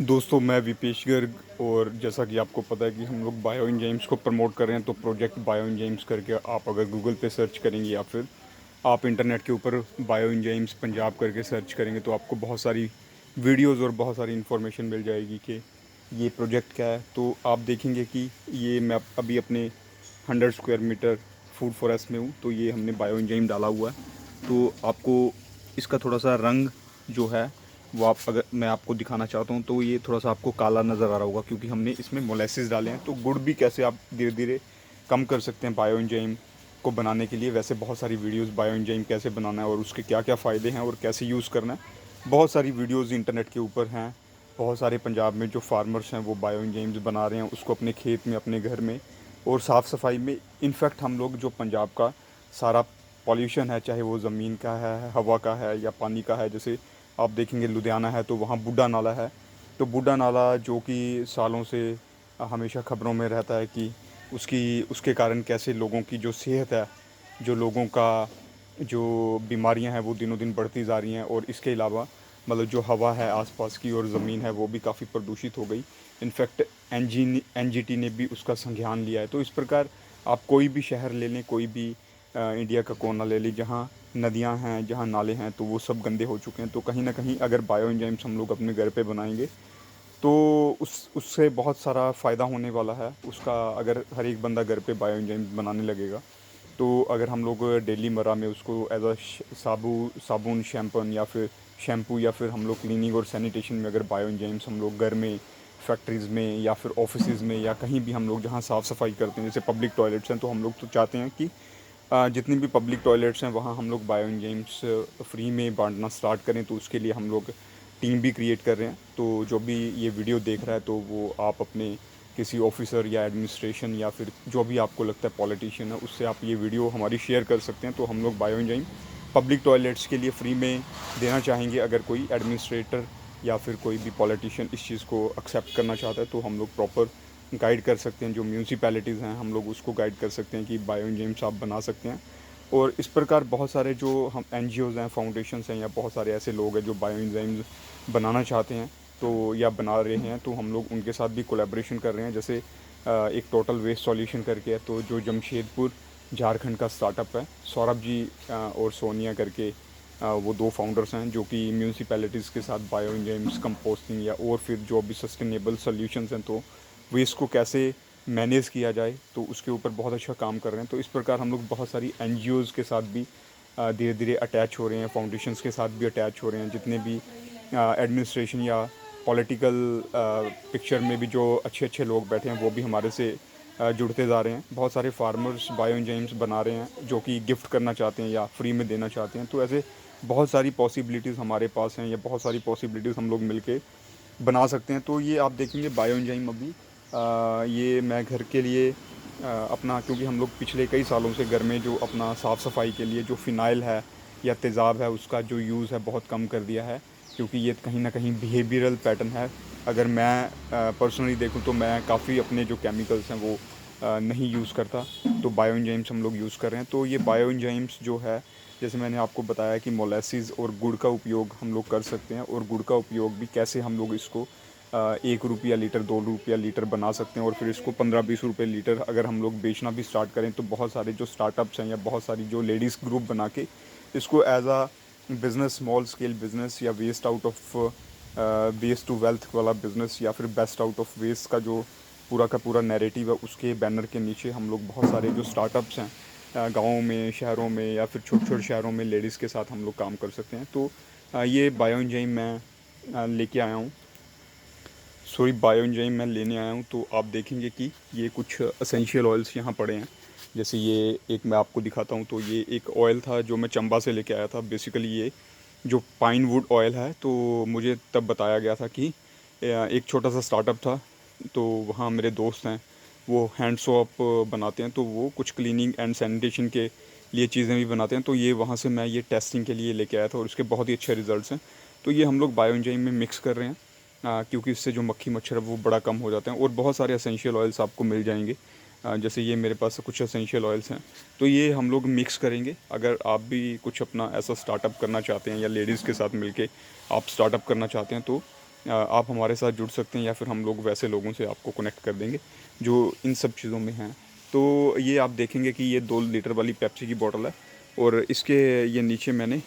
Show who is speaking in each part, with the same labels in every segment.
Speaker 1: दोस्तों मैं विपेश गर्ग और जैसा कि आपको पता है कि हम लोग बायो एंजाइम्स को प्रमोट कर रहे हैं। तो प्रोजेक्ट बायो एंजाइम्स करके आप अगर गूगल पे सर्च करेंगे या फिर आप इंटरनेट के ऊपर बायो एंजाइम्स पंजाब करके सर्च करेंगे तो आपको बहुत सारी वीडियोस और बहुत सारी इन्फॉर्मेशन मिल जाएगी कि ये प्रोजेक्ट क्या है। तो आप देखेंगे कि ये मैं अभी अपने 100 स्क्वायर मीटर फूड फॉरेस्ट में हूँ। तो ये हमने बायो एंजाइम डाला हुआ है। तो आपको इसका थोड़ा सा रंग जो है वो आप अगर मैं आपको दिखाना चाहता हूँ तो ये थोड़ा सा आपको काला नज़र आ रहा होगा क्योंकि हमने इसमें मोलेसिस डाले हैं। तो गुड़ भी कैसे आप धीरे धीरे कम कर सकते हैं बायो एंजाइम को बनाने के लिए। वैसे बहुत सारी वीडियोस बायो एंजाइम कैसे बनाना है और उसके क्या क्या फ़ायदे हैं और कैसे यूज़ करना है, बहुत सारी वीडियोस इंटरनेट के ऊपर हैं। बहुत सारे पंजाब में जो फार्मर्स हैं वो बायो एंजाइम्स बना रहे हैं उसको अपने खेत में, अपने घर में और साफ़ सफाई में। इनफैक्ट हम लोग जो पंजाब का सारा पॉल्यूशन है, चाहे वो ज़मीन का है, हवा का है या पानी का है, जैसे आप देखेंगे लुधियाना है तो वहाँ बूढ़ा नाला है। तो बूढ़ा नाला जो कि सालों से हमेशा ख़बरों में रहता है कि उसके कारण कैसे लोगों की जो सेहत है, जो लोगों का जो बीमारियां हैं वो दिनों दिन बढ़ती जा रही हैं। और इसके अलावा मतलब जो हवा है आसपास की और ज़मीन है वो भी काफ़ी प्रदूषित हो गई। इनफैक्ट एनजीटी ने भी उसका संज्ञान लिया है। तो इस प्रकार आप कोई भी शहर ले लें, कोई भी इंडिया का कोना ले लें, जहाँ नदियाँ हैं, जहाँ नाले हैं, तो वो सब गंदे हो चुके हैं। तो कहीं ना कहीं अगर बायो एंजाइम्स हम लोग अपने घर पे बनाएंगे तो उससे बहुत सारा फ़ायदा होने वाला है उसका। अगर हर एक बंदा घर पे बायो एंजाइम बनाने लगेगा तो अगर हम लोग डेली मर्रा में उसको एज अ साबुन शैम्पन या फिर शैम्पू या फिर हम लोग क्लीनिंग और सैनिटेशन में अगर बायो एंजाइम्स हम लोग घर में, फैक्ट्रीज़ में या फिर ऑफिसेज़ में या कहीं भी हम लोग जहाँ साफ़ सफाई करते हैं, जैसे पब्लिक टॉयलेट्स हैं, तो हम लोग तो चाहते हैं कि जितनी भी पब्लिक टॉयलेट्स हैं वहाँ हम लोग बायो एंजाइम्स फ्री में बांटना स्टार्ट करें। तो उसके लिए हम लोग टीम भी क्रिएट कर रहे हैं। तो जो भी ये वीडियो देख रहा है तो वो आप अपने किसी ऑफिसर या एडमिनिस्ट्रेशन या फिर जो भी आपको लगता है पॉलिटिशियन है उससे आप ये वीडियो हमारी शेयर कर सकते हैं। तो हम लोग बायो एंजाइम पब्लिक टॉयलेट्स के लिए फ्री में देना चाहेंगे। अगर कोई एडमिनिस्ट्रेटर या फिर कोई भी पॉलिटिशियन इस चीज़ को एक्सेप्ट करना चाहता है तो हम लोग प्रॉपर गाइड कर सकते हैं। जो म्यूनसिपैलिटीज़ हैं हम लोग उसको गाइड कर सकते हैं कि बायो एंजाइम्स आप बना सकते हैं। और इस प्रकार बहुत सारे जो हम एनजीओज़ हैं, फाउंडेशंस हैं या बहुत सारे ऐसे लोग हैं जो बायो एंजाइम्स बनाना चाहते हैं तो या बना रहे हैं, तो हम लोग उनके साथ भी कोलैबोरेशन कर रहे हैं। जैसे एक टोटल वेस्ट सॉल्यूशन करके है, तो जो जमशेदपुर झारखंड का स्टार्टअप है, सौरभ जी और सोनिया करके वो दो फाउंडर्स हैं जो कि म्यूनसिपैलिटीज़ के साथ बायो एंजाइम्स, कंपोस्टिंग या और फिर जो भी सस्टेनेबल सॉल्यूशंस हैं तो वेस्ट को कैसे मैनेज किया जाए तो उसके ऊपर बहुत अच्छा काम कर रहे हैं। तो इस प्रकार हम लोग बहुत सारी एनजीओज़ के साथ भी धीरे धीरे अटैच हो रहे हैं, फाउंडेशंस के साथ भी अटैच हो रहे हैं। जितने भी एडमिनिस्ट्रेशन या पॉलिटिकल पिक्चर में भी जो अच्छे अच्छे लोग बैठे हैं वो भी हमारे से जुड़ते जा रहे हैं। बहुत सारे फार्मर्स बायो एंजाइम्स बना रहे हैं जो कि गिफ्ट करना चाहते हैं या फ्री में देना चाहते हैं। तो ऐसे बहुत सारी पॉसिबिलिटीज़ हमारे पास हैं या बहुत सारी पॉसिबिलिटीज़ हम लोग मिलके बना सकते हैं। तो ये आप देखेंगे बायो एंजाइम अभी ये मैं घर के लिए अपना, क्योंकि हम लोग पिछले कई सालों से घर में जो अपना साफ़ सफाई के लिए जो फ़िनाइल है या तेज़ाब है उसका जो यूज़ है बहुत कम कर दिया है, क्योंकि ये कहीं ना कहीं बिहेवियरल पैटर्न है। अगर मैं पर्सनली देखूं तो मैं काफ़ी अपने जो केमिकल्स हैं वो नहीं यूज़ करता। तो बायो एंजाइम्स हम लोग यूज़ कर रहे हैं। तो ये बायो एंजाइम्स जो है, जैसे मैंने आपको बताया कि मोलेसिस और गुड़ का उपयोग हम लोग कर सकते हैं। और गुड़ का उपयोग भी कैसे हम लोग इसको 1 रुपया लीटर, 2 रुपया लीटर बना सकते हैं और फिर इसको 15-20 रुपये लीटर अगर हम लोग बेचना भी स्टार्ट करें तो बहुत सारे जो स्टार्टअप्स हैं या बहुत सारी जो लेडीज़ ग्रुप बना के इसको as a business, small scale business या waste out of waste to wealth वाला बिज़नेस या फिर बेस्ट आउट ऑफ वेस्ट का जो पूरा का पूरा नैरेटिव है उसके बैनर के नीचे हम लोग बहुत सारे जो स्टार्टअप्स हैं गाँवों में, शहरों में या फिर छोटे छोटे शहरों में लेडीज़ के साथ हम लोग काम कर सकते हैं। तो ये बायो एंजाइम मैं लेके आया हूँ, सॉरी बायो एंजाइम मैं लेने आया हूँ। तो आप देखेंगे कि ये कुछ असेंशियल ऑयल्स यहाँ पड़े हैं। जैसे ये एक मैं आपको दिखाता हूँ। तो ये एक ऑयल था जो मैं चंबा से लेके आया था। बेसिकली ये जो पाइन वुड ऑयल है, तो मुझे तब बताया गया था कि एक छोटा सा स्टार्टअप था, तो वहाँ मेरे दोस्त हैं वो हैंड सोप बनाते हैं, तो वो कुछ क्लीनिंग एंड सैनिटेशन के लिए चीज़ें भी बनाते हैं। तो ये वहाँ से मैं ये टेस्टिंग के लिए लेके आया था और उसके बहुत ही अच्छे रिजल्ट्स हैं। तो ये हम लोग बायो एंजाइम में मिक्स कर रहे हैं क्योंकि इससे जो मक्खी मच्छर है वो बड़ा कम हो जाते हैं। और बहुत सारे एसेंशियल ऑयल्स आपको मिल जाएंगे। जैसे ये मेरे पास कुछ एसेंशियल ऑयल्स हैं, तो ये हम लोग मिक्स करेंगे। अगर आप भी कुछ अपना ऐसा स्टार्टअप करना चाहते हैं या लेडीज़ के साथ मिलके आप स्टार्टअप करना चाहते हैं तो आप हमारे साथ जुड़ सकते हैं या फिर हम लोग वैसे लोगों से आपको कनेक्ट कर देंगे जो इन सब चीज़ों में हैं। तो ये आप देखेंगे कि ये 2 लीटर वाली पेप्सी की बॉटल है और इसके ये नीचे मैंने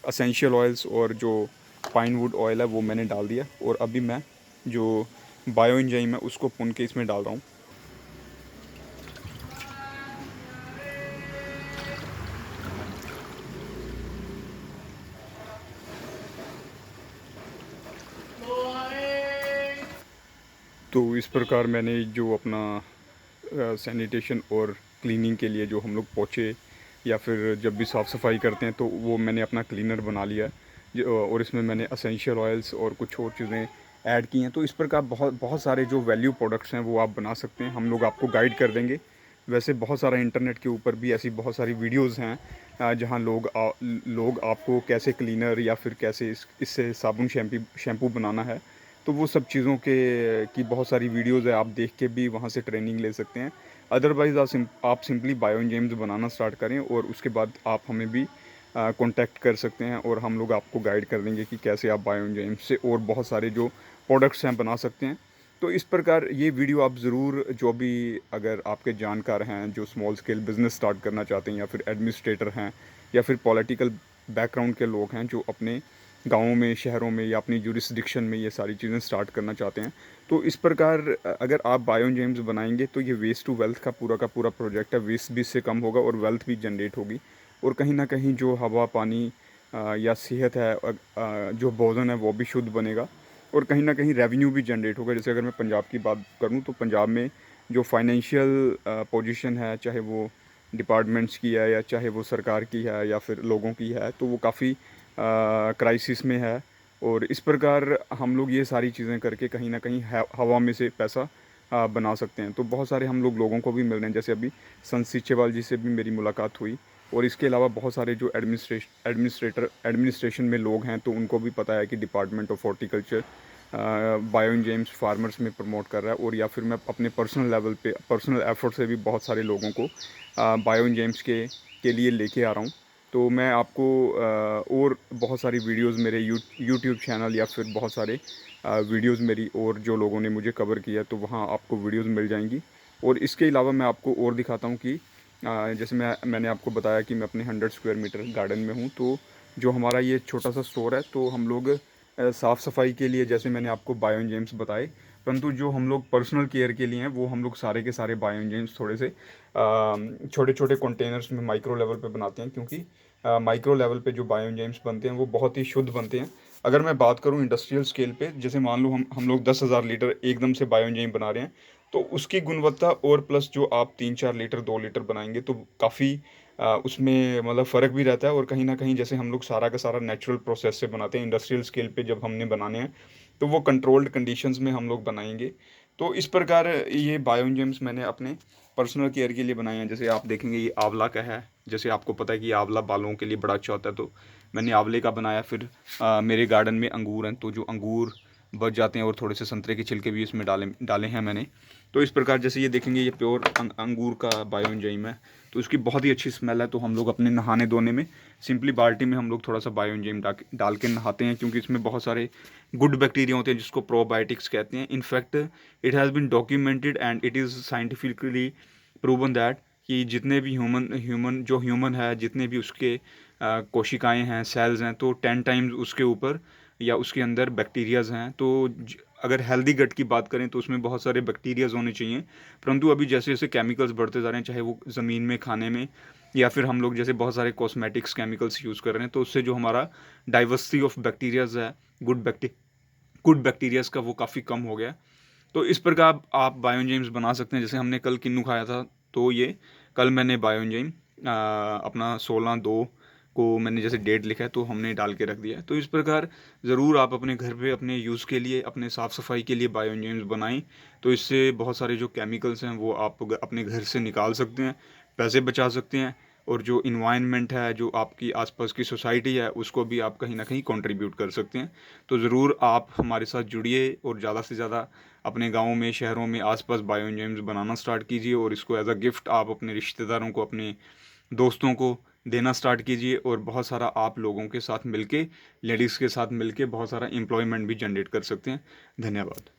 Speaker 1: असेंशियल ऑयल्स और जो पाइन वुड ऑयल है वो मैंने डाल दिया और अभी मैं जो बायो एंजाइम है उसको भून के इसमें डाल रहा हूँ। तो इस प्रकार मैंने जो अपना सैनिटेशन और क्लीनिंग के लिए जो हम लोग पोछे या फिर जब भी साफ़ सफाई करते हैं तो वो मैंने अपना क्लीनर बना लिया है और इसमें मैंने असेंशियल ऑयल्स और कुछ और चीज़ें ऐड की हैं। तो इस प्रकार बहुत बहुत सारे जो वैल्यू प्रोडक्ट्स हैं वो आप बना सकते हैं, हम लोग आपको गाइड कर देंगे। वैसे बहुत सारा इंटरनेट के ऊपर भी ऐसी बहुत सारी वीडियोज़ हैं जहाँ लोग आपको कैसे क्लीनर या फिर कैसे इससे साबुन शैम्पू बनाना है, तो वो सब चीज़ों के की बहुत सारी वीडियोज़ है, आप देख के भी वहाँ से ट्रेनिंग ले सकते हैं। अदरवाइज़ आप सिंपली बायो एंजाइम्स बनाना स्टार्ट करें और उसके बाद आप हमें भी कॉन्टैक्ट कर सकते हैं और हम लोग आपको गाइड कर देंगे कि कैसे आप बायो एंजाइम्स से और बहुत सारे जो प्रोडक्ट्स हैं बना सकते हैं। तो इस प्रकार ये वीडियो आप ज़रूर, जो भी अगर आपके जानकार हैं जो स्मॉल स्केल बिज़नेस स्टार्ट करना चाहते हैं या फिर एडमिनिस्ट्रेटर हैं या फिर पॉलिटिकल बैकग्राउंड के लोग हैं जो अपने गाँवों में, शहरों में या अपनी जुरिस्डिक्शन में ये सारी चीज़ें स्टार्ट करना चाहते हैं, तो इस प्रकार अगर आप बायो एंजाइम्स बनाएंगे तो ये वेस्ट टू वेल्थ का पूरा प्रोजेक्ट है। वेस्ट भी इससे कम होगा और वेल्थ भी जनरेट होगी और कहीं ना कहीं जो हवा पानी या सेहत है, जो भोजन है वो भी शुद्ध बनेगा और कहीं ना कहीं रेवेन्यू भी जनरेट होगा। जैसे अगर मैं पंजाब की बात करूं तो पंजाब में जो फाइनेंशियल पोजीशन है, चाहे वो डिपार्टमेंट्स की है या चाहे वो सरकार की है या फिर लोगों की है, तो वो काफ़ी क्राइसिस में है। और इस प्रकार हम लोग ये सारी चीज़ें करके कहीं ना कहीं हवा में से पैसा बना सकते हैं। तो बहुत सारे हम लोगों को भी मिल रहे हैं, जैसे अभी संत सीचेवाल जी से भी मेरी मुलाकात हुई और इसके अलावा बहुत सारे जो एडमिनिस्ट्रेशन में लोग हैं तो उनको भी पता है कि department of horticulture bio enzymes farmers में प्रमोट कर रहा है। और या फिर मैं अपने पर्सनल लेवल पे पर्सनल एफर्ट से भी बहुत सारे लोगों को बायो एंजाइम्स के लिए लेके आ रहा हूँ। तो मैं आपको और बहुत सारी वीडियोस मेरे यूट्यूब चैनल या फिर बहुत सारे वीडियोस मेरी और जो लोगों ने मुझे कवर किया तो वहाँ आपको वीडियोस मिल जाएंगी। और इसके अलावा मैं आपको और दिखाता हूँ कि जैसे मैंने आपको बताया कि मैं अपने 100 स्क्वायर मीटर गार्डन में हूँ, तो जो हमारा ये छोटा सा स्टोर है तो हम लोग साफ़ सफाई के लिए जैसे मैंने आपको बायो एंजाइम्स बताए, परंतु जो हम लोग पर्सनल केयर के लिए हैं वो हम लोग सारे के सारे बायो एंजाइम्स थोड़े से छोटे छोटे कंटेनर्स में माइक्रो लेवल पे बनाते हैं, क्योंकि माइक्रो लेवल पे जो बायो एंजाइम्स बनते हैं वो बहुत ही शुद्ध बनते हैं। अगर मैं बात करूं इंडस्ट्रियल स्केल पे, जैसे मान लो हम लोग 10,000 लीटर एकदम से बायो एंजाइम बना रहे हैं, तो उसकी गुणवत्ता और प्लस जो आप 3-4 लीटर 2 लीटर बनाएंगे तो काफ़ी उसमें मतलब फ़र्क भी रहता है। और कहीं ना कहीं जैसे हम लोग सारा का सारा नेचुरल प्रोसेस से बनाते हैं, इंडस्ट्रियल स्केल पे जब हमने बनाने हैं तो वो कंट्रोल्ड कंडीशंस में हम लोग बनाएंगे। तो इस प्रकार ये बायो एंजाइम्स मैंने अपने पर्सनल केयर के लिए बनाए हैं। जैसे आप देखेंगे ये आंवला का है, जैसे आपको पता है कि आंवला बालों के लिए बड़ा अच्छा होता है, तो मैंने आंवले का बनाया। फिर मेरे गार्डन में अंगूर हैं, तो जो अंगूर बच जाते हैं और थोड़े से संतरे के छिलके भी इसमें डाले डाले हैं मैंने। तो इस प्रकार जैसे ये देखेंगे ये प्योर अंगूर का बायो एंजाइम है, तो इसकी बहुत ही अच्छी स्मेल है। तो हम लोग अपने नहाने धोने में सिंपली बाल्टी में हम लोग थोड़ा सा बायो एंजाइम डाल के नहाते हैं, क्योंकि इसमें बहुत सारे गुड बैक्टीरिया होते हैं जिसको प्रोबायोटिक्स कहते हैं। In fact it has been documented and it is scientifically proven that कि जितने भी ह्यूमन है, जितने भी उसके कोशिकाएं हैं, सेल्स हैं, तो 10 टाइम्स उसके ऊपर या उसके अंदर बैक्टीरियाज हैं। तो अगर हेल्दी गट की बात करें तो उसमें बहुत सारे बैक्टीरियाज होने चाहिए, परंतु अभी जैसे जैसे केमिकल्स बढ़ते जा रहे हैं, चाहे वो ज़मीन में, खाने में, या फिर हम लोग जैसे बहुत सारे कॉस्मेटिक्स केमिकल्स यूज़ कर रहे हैं, तो उससे जो हमारा डाइवर्सिटी ऑफ बैक्टीरियाज है, गुड बैक्टीरियाज का, वो काफ़ी कम हो गया। तो इस प्रकार आप बायो एंजाइम्स बना सकते हैं। जैसे हमने कल किन्नू खाया था, तो ये कल मैंने बायो एंजाइम अपना 16/2 को मैंने जैसे डेट लिखा है तो हमने डाल के रख दिया है। तो इस प्रकार ज़रूर आप अपने घर पे अपने यूज़ के लिए, अपने साफ़ सफाई के लिए बायो एंजाइम्स बनाएं। तो इससे बहुत सारे जो केमिकल्स हैं वो आप अपने घर से निकाल सकते हैं, पैसे बचा सकते हैं, और जो इन्वायरमेंट है, जो आपकी आसपास की सोसाइटी है, उसको भी आप कहीं ना कहीं कंट्रीब्यूट कर सकते हैं। तो ज़रूर आप हमारे साथ जुड़िए और ज़्यादा से ज़्यादा अपने गाँव में, शहरों में आसपास बायो एंजाइम्स बनाना स्टार्ट कीजिए और इसको एज अ गिफ्ट आप अपने रिश्तेदारों को, अपने दोस्तों को देना स्टार्ट कीजिए और बहुत सारा आप लोगों के साथ मिलके, लेडीज़ के साथ मिलके बहुत सारा एम्प्लॉयमेंट भी जनरेट कर सकते हैं। धन्यवाद।